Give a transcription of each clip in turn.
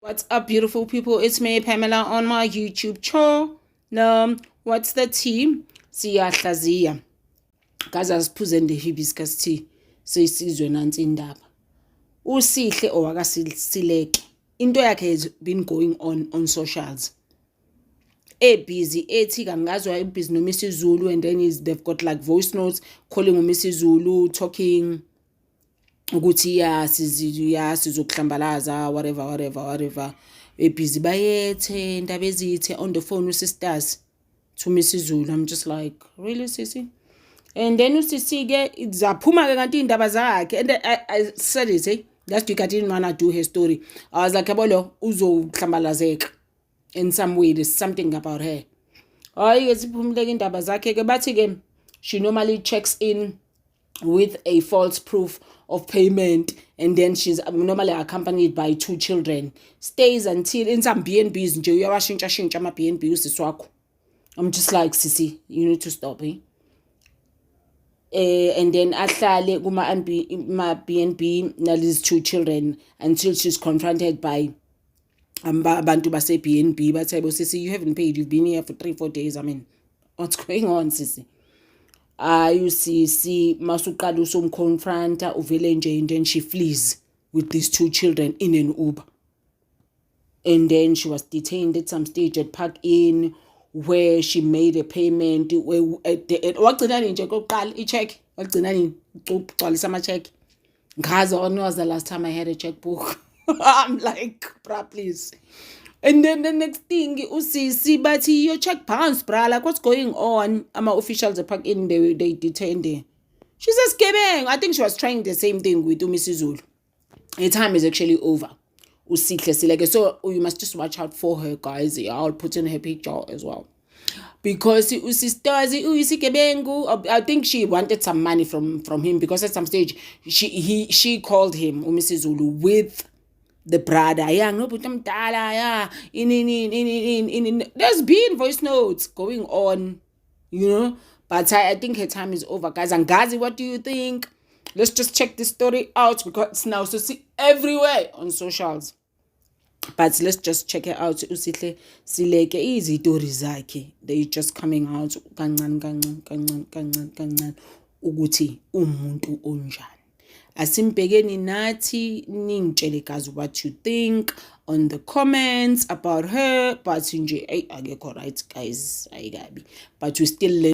What's up, beautiful people? It's me, Pamela, on my YouTube channel. What's the tea? Sihle. Guys, asiphuze the hibiscus tea. Seyisizwe nansi indaba. Usihle owakasileke. Into yakhe has been going on socials. Busy, ethi kangazwa busy no Mrs. Zulu, and then they've got like voice notes calling Mrs. Zulu, talking ukuthi sizokuhlambalaza whatever ebusy bayethe indaba ezithe on the phone sisters to Mrs. Zulu. I'm just like, really, sissy? And then usisi ke zaphuma ke kanti indaba zakhe, and I said it, hey, last week I didn't want to do her story. I was like, yabolo uzokuhlambalazeka in some way. There's something about her. Hayi ke siphumuleke indaba zakhe ke bathi ke she normally checks in with a false proof of payment, and then she's normally accompanied by 2 children, stays until in some B&Bs nje uyawashintsha ama B&B usisi wakho. I'm just like, sissy, you need to stop, eh? And then ahlale kuma B&B nalezi 2 children until she's confronted by abantu base B&B bathi, sissy, you haven't paid, you've been here for 3-4 days. I mean, what's going on, sissy? Usisi masuqala usomconfronta uvele nje, and then she flees with these 2 children in an Uber. And then she was detained at some stage at Park Inn, where she made a payment wagcina nje kokuqala icheck, wagcina nini ugcwalisa ama check. Ngazi when was the last time I had a checkbook? I'm like, bruh, please. And then the next thing, usisi bathi your check bounce, bruh, like what's going on? Ama officials are Park Inn, they detained her. She says, Kebeng. I think she was trying the same thing with Mrs. Zulu. Her time is actually over. Sihle. So you must just watch out for her, guys. I'll put in her picture as well. Because I think she wanted some money from him, because at some stage she called him Mrs. Zulu with the brother. There's been voice notes going on, you know. But I think her time is over, guys. And Gazi, what do you think? Let's just check this story out, because it's now so see everywhere on socials. But let's just check it out. Usihle sileke izitori zakhe, they just coming out kancane ukuthi umuntu onjani. Asimbhekeni nathi ningitshele guys what you think on the comments about her. But nje akekho right, guys, ayikabi, but we still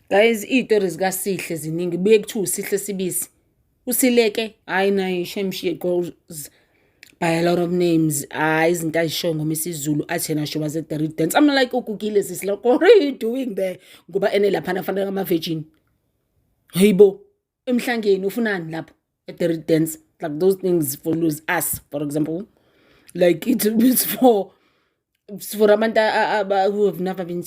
guys, izitori zikaSihle ziningi. Buye kuthiwa uSihle sibisi, usileke hayi naye shemshiye goes by a lot of names. Izinto ayisho ngoMrs. Zulu athena she was at the Red Dance. I'm like, ukugile sisi, like, what are you doing there? Ngoba ene lapha nafanele ama virgin. Hayibo, emhlangeni ufunani lapho at the Red Dance? Like those things for lose us, for example. Like it's for abantu who have never been